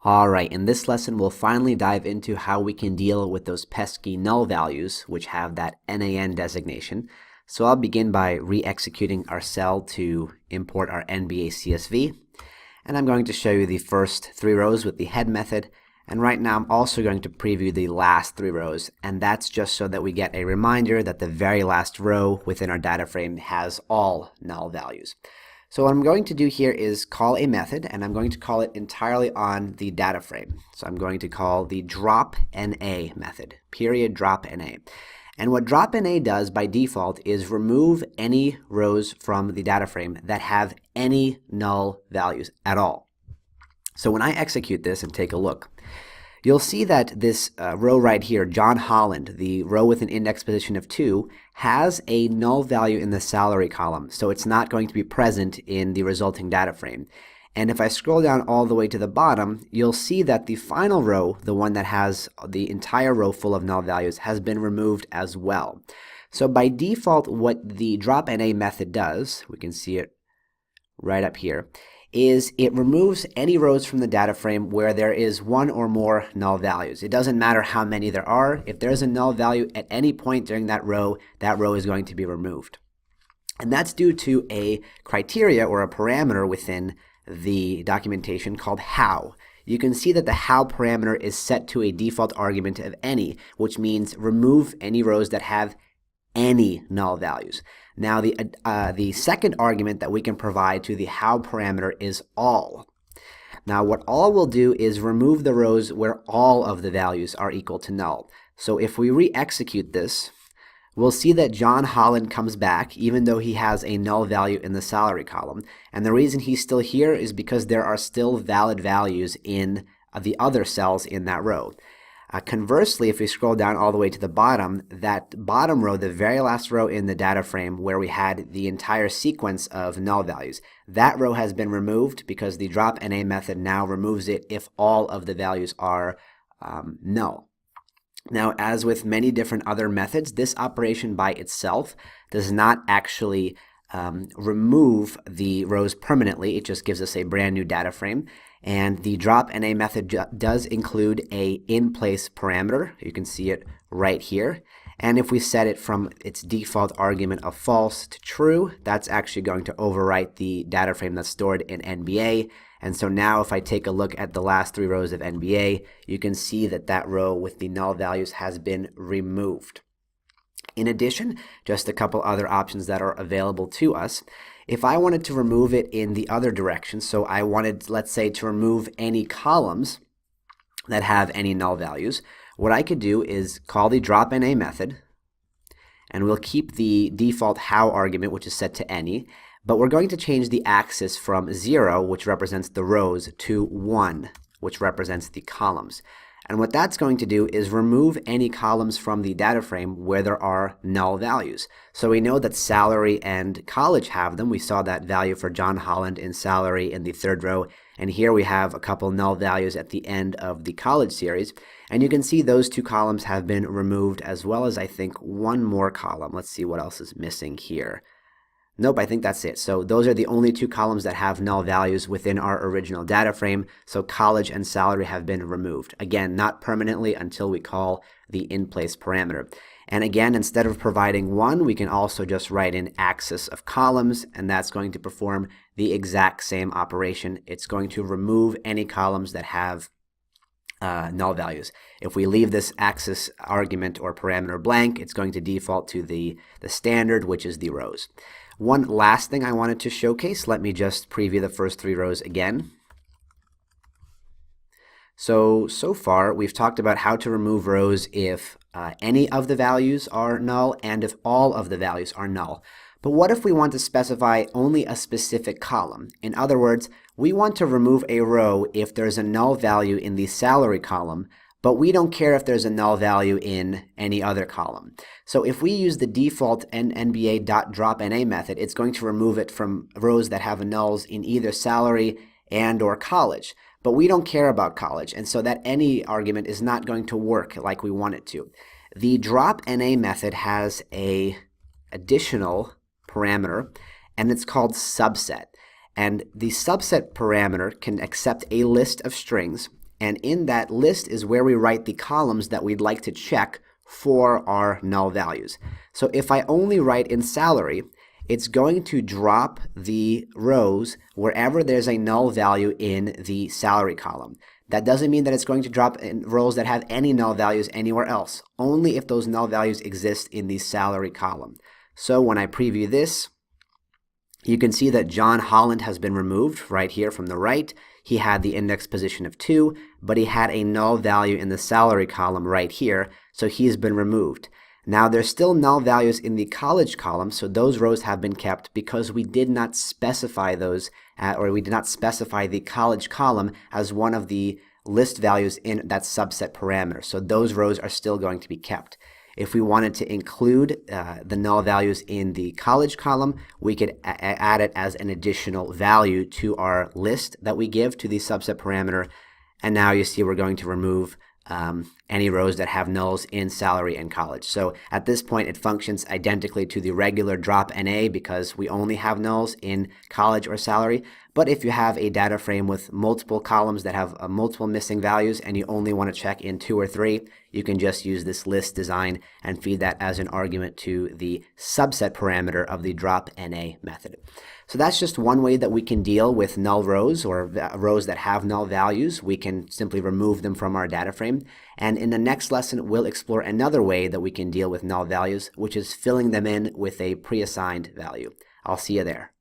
Alright, in this lesson we'll finally dive into how we can deal with those pesky null values which have that NaN designation. So I'll begin by re-executing our cell to import our NBA CSV. And I'm going to show you the first 3 rows with the head method. And right now I'm also going to preview the last 3 rows. And that's just so that we get a reminder that the very last row within our data frame has all null values. So what I'm going to do here is call a method, and I'm going to call it entirely on the data frame. So I'm going to call the dropNA method, period dropNA. And what dropNA does by default is remove any rows from the data frame that have any null values at all. So when I execute this and take a look, you'll see that this row right here, John Holland, the row with an index position of 2, has a null value in the salary column, so it's not going to be present in the resulting data frame. And if I scroll down all the way to the bottom, you'll see that the final row, the one that has the entire row full of null values, has been removed as well. So by default, what the dropNA method does, we can see it right up here, is it removes any rows from the data frame where there is 1 or more null values. It doesn't matter how many there are. If there's a null value at any point during that row is going to be removed. And that's due to a criteria or a parameter within the documentation called how. You can see that the how parameter is set to a default argument of any, which means remove any rows that have any null values. Now the second argument that we can provide to the how parameter is all. Now what all will do is remove the rows where all of the values are equal to null. So if we re-execute this, we'll see that John Holland comes back even though he has a null value in the salary column. And the reason he's still here is because there are still valid values in the other cells in that row. Conversely, if we scroll down all the way to the bottom, that bottom row, the very last row in the data frame where we had the entire sequence of null values, that row has been removed because the dropNA method now removes it if all of the values are null. Now, as with many different other methods, this operation by itself does not actually remove the rows permanently. It just gives us a brand new data frame. And the dropNA method does include a in-place parameter. You can see it right here. And if we set it from its default argument of false to true, that's actually going to overwrite the data frame that's stored in NBA. And so now if I take a look at the last 3 rows of NBA, you can see that that row with the null values has been removed. In addition, just a couple other options that are available to us. If I wanted to remove it in the other direction, so I wanted, let's say, to remove any columns that have any null values, what I could do is call the dropNA method, and we'll keep the default how argument, which is set to any, but we're going to change the axis from 0, which represents the rows, to 1, which represents the columns. And what that's going to do is remove any columns from the data frame where there are null values. So we know that salary and college have them. We saw that value for John Holland in salary in the 3rd row. And here we have a couple null values at the end of the college series. And you can see those 2 columns have been removed, as well as I think 1 more column. Let's see what else is missing here. Nope, I think that's it. So those are the only 2 columns that have null values within our original data frame. So college and salary have been removed. Again, not permanently until we call the in-place parameter. And again, instead of providing 1, we can also just write in axis of columns, and that's going to perform the exact same operation. It's going to remove any columns that have null values. If we leave this axis argument or parameter blank, it's going to default to the standard, which is the rows. One last thing I wanted to showcase, let me just preview the first 3 rows again. So far we've talked about how to remove rows if any of the values are null and if all of the values are null. But what if we want to specify only a specific column? In other words, we want to remove a row if there's a null value in the salary column, but we don't care if there's a null value in any other column. So if we use the default NBA.dropNA method, it's going to remove it from rows that have nulls in either salary and or college. But we don't care about college, and so that any argument is not going to work like we want it to. The dropNA method has a additional parameter, and it's called subset. And the subset parameter can accept a list of strings, And in that list is where we write the columns that we'd like to check for our null values. So if I only write in salary, it's going to drop the rows wherever there's a null value in the salary column. That doesn't mean that it's going to drop in rows that have any null values anywhere else, only if those null values exist in the salary column. So when I preview this, you can see that John Holland has been removed right here from the right. He had the index position of 2, but he had a null value in the salary column right here, so he's been removed. Now there's still null values in the college column, so those rows have been kept because we did not specify those, or we did not specify the college column as one of the list values in that subset parameter. So those rows are still going to be kept. If we wanted to include the null values in the college column, we could add it as an additional value to our list that we give to the subset parameter. And now you see we're going to remove any rows that have nulls in salary and college. So at this point, it functions identically to the regular drop NA because we only have nulls in college or salary. But if you have a data frame with multiple columns that have multiple missing values and you only want to check in 2 or 3, you can just use this list design and feed that as an argument to the subset parameter of the drop NA method. So that's just one way that we can deal with null rows or rows that have null values. We can simply remove them from our data frame. And in the next lesson, we'll explore another way that we can deal with null values, which is filling them in with a pre-assigned value. I'll see you there.